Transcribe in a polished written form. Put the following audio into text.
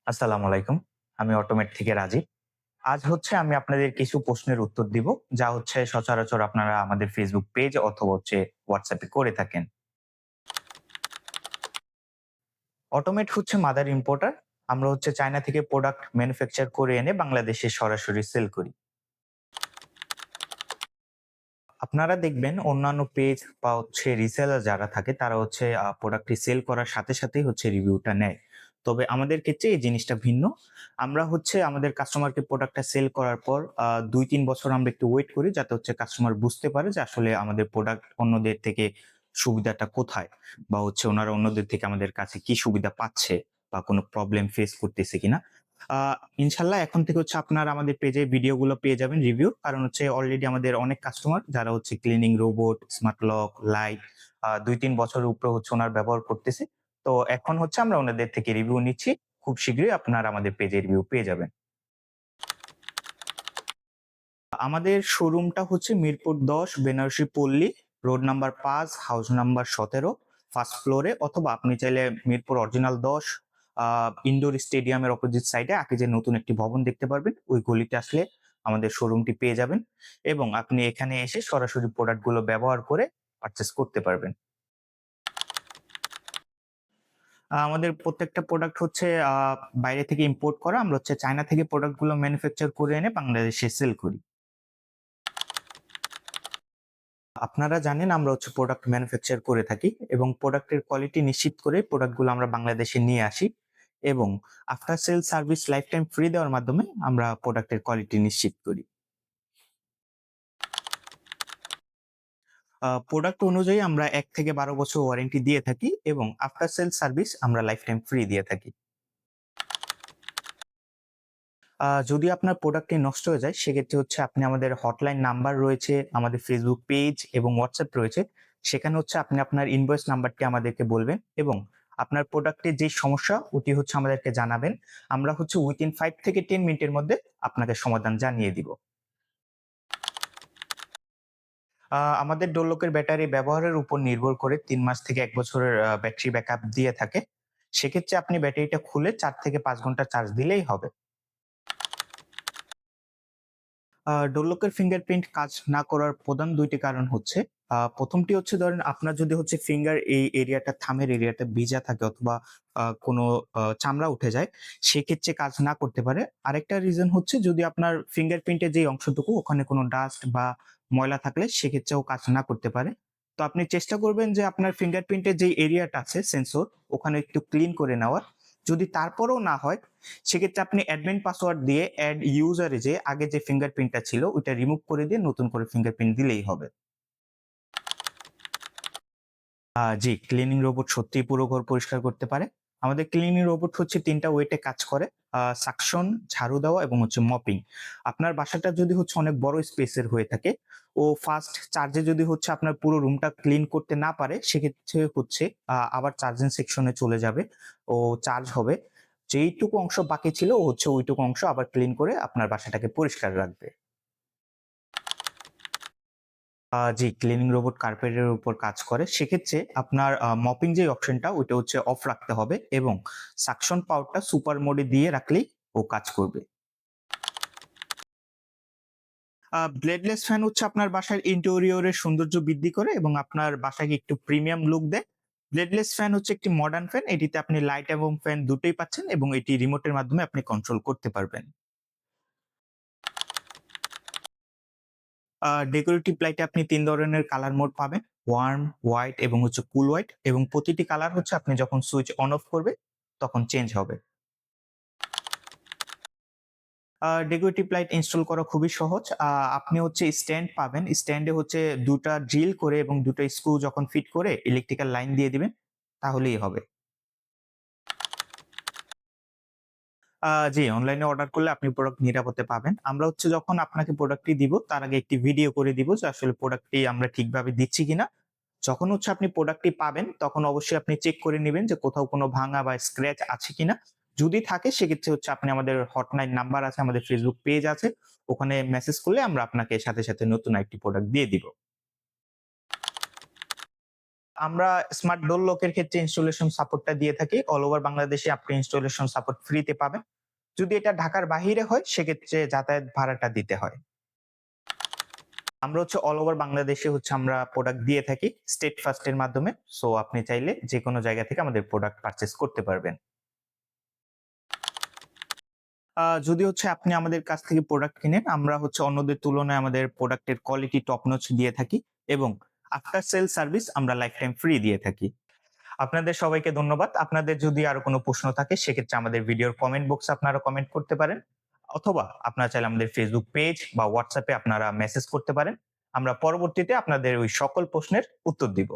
আসসালামু আলাইকুম। আমি অটোমেট থেকে রাজীব। আজ হচ্ছে আমি আপনাদের কিছু প্রশ্নের উত্তর দিব, যা হচ্ছে সচরাচর আপনারা আমাদের ফেসবুক পেজ অথবা হচ্ছে WhatsApp এ করে থাকেন। অটোমেট হচ্ছে মাদার ইম্পোর্টার। আমরা হচ্ছে চায়না থেকে প্রোডাক্ট ম্যানুফ্যাকচার করে এনে বাংলাদেশে সরাসরি সেল করি। আপনারা দেখবেন অন্যান্য পেজ বা হচ্ছে রিসেলার যারা থাকে তারা হচ্ছে প্রোডাক্টটি সেল করার সাথে সাথেই হচ্ছে রিভিউটা নেয়। তবে আমাদের ক্ষেত্রে এই জিনিসটা ভিন্ন। আমরা হচ্ছে আমাদের কাস্টমারকে প্রোডাক্টটা সেল করার পর ২-৩ বছর আমরা একটু ওয়েট করি যাতে হচ্ছে কাস্টমার বুঝতে পারে যে আসলে আমাদের প্রোডাক্ট অন্যদের থেকে সুবিধাটা কোথায়? বা হচ্ছে ওনারা অন্যদের থেকে আমাদের কাছে কি সুবিধা পাচ্ছে বা কোনো প্রবলেম ফেস করতেছে কিনা? আ ইনশাআল্লাহ এখন থেকে হচ্ছে আপনারা আমাদের পেজে ভিডিওগুলো পেয়ে যাবেন রিভিউ। কারণ হচ্ছে অলরেডি আমাদের অনেক কাস্টমার যারা হচ্ছে cleaning robot, smart lock, light ২-৩ বছরের উপরে হচ্ছে ওনারা ব্যবহার করতেছে। তো এখন হচ্ছে আমরা ওনাদের থেকে রিভিউ নিচ্ছি। খুব শীঘ্রই আপনারা আমাদের পেজে রিভিউ পেয়ে যাবেন। আমাদের শোরুমটা হচ্ছে মিরপুর ১০ বেনারসি পল্লী, road number ৫, house number ১৭, first ফ্লোরে, অথবা আপনি চাইলে মিরপুর অরিজিনাল ১০ আ ইনডোর স্টেডিয়ামের অপোজিট সাইডে আকিজের নতুন একটি ভবন দেখতে পারবেন। ওই গলিতে আসলে আমাদের শোরুমটি পেয়ে যাবেন এবং আপনি এখানে এসে সরাসরি প্রোডাক্ট গুলো ব্যবহার করে পারচেজ করতে পারবেন। আমাদের প্রত্যেকটা প্রোডাক্ট হচ্ছে বাইরে থেকে ইম্পোর্ট করা। আমরা হচ্ছে চায়না থেকে প্রোডাক্ট গুলো ম্যানুফ্যাকচার করে এনে বাংলাদেশে সেল করি। আপনারা জানেন আমরা হচ্ছে প্রোডাক্ট ম্যানুফ্যাকচার করে থাকি এবং প্রোডাক্টের কোয়ালিটি নিশ্চিত করে প্রোডাক্টগুলো আমরা বাংলাদেশে নিয়ে আসি এবং after sale service life time free দেওয়ার মাধ্যমে আমরা প্রোডাক্টের কোয়ালিটি নিশ্চিত করি। প্রোডাক্ট অনুযায়ী আমরা ১ থেকে ১২ বছর ওয়ারেন্টি দিয়ে থাকি এবং আফটার সেল সার্ভিস আমরা লাইফ টাইম ফ্রি দিয়ে থাকি। যদি আপনার প্রোডাক্টটি নষ্ট হয়ে যায় সেক্ষেত্রে হচ্ছে আপনি আমাদের হটলাইন নাম্বার রয়েছে, আমাদের ফেসবুক পেজ এবং হোয়াটসঅ্যাপ রয়েছে। সেখানে হচ্ছে আপনি আপনার ইনভয়েস নাম্বারটি আমাদেরকে বলবেন এবং আপনার প্রোডাক্টের যেই সমস্যা ওটি হচ্ছে আমাদেরকে জানাবেন। আমরা হচ্ছে উইথিন ৫ থেকে ১০ মিনিটের মধ্যে আপনাকে সমাধান জানিয়ে দিব। আমাদের ডোর লকের ব্যাটারি ব্যবহারের উপর নির্ভর করে ৩ মাস থেকে ১ বছরের ব্যাটারি ব্যাকআপ দিয়ে থাকে। সেক্ষেত্রে আপনি ব্যাটারিটা খুলে ৪ থেকে ৫ ঘন্টা চার্জ দিলেই হবে। ডোর লকের ফিঙ্গারপ্রিন্ট কাজ না করার প্রধান ২ টি কারণ হচ্ছে, ১ম টি হচ্ছে ধরেন আপনার যদি হচ্ছে ফিঙ্গার এই এরিয়াটা থাম্বের এরিয়াটা ভিজা থাকে অথবা কোনো চামড়া উঠে যায়, সেক্ষেত্রে কাজ না করতে পারে। আরেকটা রিজন হচ্ছে যদি আপনার ফিঙ্গারপ্রিন্টের যেই অংশটুকু ওখানে কোনো ডাস্ট বা ময়লা থাকলে সেক্ষেত্রেও কাজ না করতে পারে। তো আপনি চেষ্টা করবেন যে আপনার ফিঙ্গারপ্রিন্টের যেই এরিয়াটা আছে সেন্সর ওখানে একটু ক্লিন করে নেওয়ার। যদি তারপরেও না হয় সেক্ষেত্রে আপনি অ্যাডমিন পাসওয়ার্ড দিয়ে অ্যাড ইউজারে যে আগে যে ফিঙ্গারপ্রিন্টটা ছিল ওইটা রিমুভ করে দিয়ে নতুন করে ফিঙ্গারপ্রিন্ট দিলেই হবে। জি, ক্লিনিং রোবট সত্যিই পুরো ঘর পরিষ্কার করতে পারে। আমাদের ক্লিনিং রোবট হচ্ছে ৩ টা ওয়েতে কাজ করে। সাকশন, ঝাড়ু দেওয়া এবং হচ্ছে মপিং। আপনার বাসাটা যদি হচ্ছে অনেক বড় স্পেসের হয়ে থাকে, ও ফার্স্ট চার্জে যদি হচ্ছে আপনার পুরো রুমটা ক্লিন করতে না পারে, সেক্ষেত্রে হচ্ছে আবার চার্জিং সেকশনে চলে যাবে। ও চার্জ হবে। যেইটুকু অংশ বাকি ছিল ও হচ্ছে ওইটুকু অংশ আবার ক্লিন করে আপনার বাসাটাকে পরিষ্কার রাখবে। জি, ক্লিনিং রোবট কার্পেটের উপর কাজ করে। সেক্ষেত্রে আপনার মপিং যে অপশনটা ওইটা হচ্ছে অফ রাখতে হবে এবং সাকশন পাওয়ারটা সুপার মোড এ দিয়ে রাখলেই ও কাজ করবে। ব্লেডলেস ফ্যান হচ্ছে আপনার বাসার ইন্টেরিয়র এর সৌন্দর্য বৃদ্ধি করে এবং আপনার বাসাকে একটু প্রিমিয়াম লুক দেয়। ব্লেডলেস ফ্যান হচ্ছে একটি মডার্ন ফ্যান। এটিতে আপনি লাইট এবং ফ্যান দুটোই পাচ্ছেন এবং এটি রিমোটের মাধ্যমে আপনি কন্ট্রোল করতে পারবেন। ডেকোরেটিভ লাইটে আপনি ৩ ধরনের কালার মোড পাবেন। ওয়ার্ম, হোয়াইট এবং হচ্ছে কুল হোয়াইট, এবং প্রতিটি কালার হচ্ছে আপনি যখন সুইচ অন অফ করবে তখন চেঞ্জ হবে। ডেকোরেটিভ লাইট ইনস্টল করা খুবই সহজ। আপনি হচ্ছে স্ট্যান্ড পাবেন। স্ট্যান্ডে হচ্ছে ২ টা ড্রিল করে এবং ২ টা স্ক্রু যখন ফিট করে ইলেকট্রিক্যাল লাইন দিয়ে দিবেন, তাহলেই হবে। জি, অনলাইনে অর্ডার করলে আপনি প্রোডাক্ট নিরাপদে পাবেন। আমরা হচ্ছে যখন আপনাকে প্রোডাক্টটি দিব তার আগে একটি ভিডিও করে দিব যে আসলে প্রোডাক্টটি আমরা ঠিকভাবে দিচ্ছি কিনা। যখন হচ্ছে আপনি প্রোডাক্টটি পাবেন তখন অবশ্যই আপনি চেক করে নিবেন যে কোথাও কোনো ভাঙা বা স্ক্র্যাচ আছে কিনা। যদি থাকে সেক্ষেত্রে হচ্ছে আপনি আমাদের হটলাইন নাম্বার আছে, আমাদের ফেসবুক পেজ আছে। ওখানে মেসেজ করলে আমরা আপনাকে সাথে সাথে নতুন আরেকটি প্রোডাক্ট দিয়ে দিব। আমরা স্মার্ট ডোর লকের ক্ষেত্রে ইনস্টলেশন সাপোর্টটা দিয়ে থাকি। অল ওভার বাংলাদেশে আপনি ইনস্টলেশন সাপোর্ট ফ্রিতে পাবেন। যদি এটা ঢাকার বাহিরে হয় সেক্ষেত্রে যাতায়াত ভাড়াটা দিতে হয়। আমরা হচ্ছে অল ওভার বাংলাদেশে হচ্ছে আমরা প্রোডাক্ট দিয়ে থাকি স্টেট ফার্স্ট এর মাধ্যমে। সো আপনি চাইলে যেকোনো জায়গা থেকে আমাদের প্রোডাক্ট পারচেজ করতে পারবেন। যদি হচ্ছে আপনি আমাদের কাছ থেকে প্রোডাক্ট কিনেন, আমরা হচ্ছে অন্যদের তুলনায় আমাদের প্রোডাক্টের কোয়ালিটি টপ নচ দিয়ে থাকি এবং আফটার সেল সার্ভিস আমরা লাইফ টাইম ফ্রি দিয়ে থাকি। আপনাদের সবাইকে ধন্যবাদ। আপনাদের যদি আরো কোনো প্রশ্ন থাকে সেক্ষেত্রে আমাদের ভিডিওর কমেন্ট বক্সে আপনারা কমেন্ট করতে পারেন। অথবা আপনারা চাইলে আমাদের ফেসবুক পেজ বা হোয়াটসঅ্যাপে আপনারা মেসেজ করতে পারেন। আমরা পরবর্তীতে আপনাদের ওই সকল প্রশ্নের উত্তর দিব।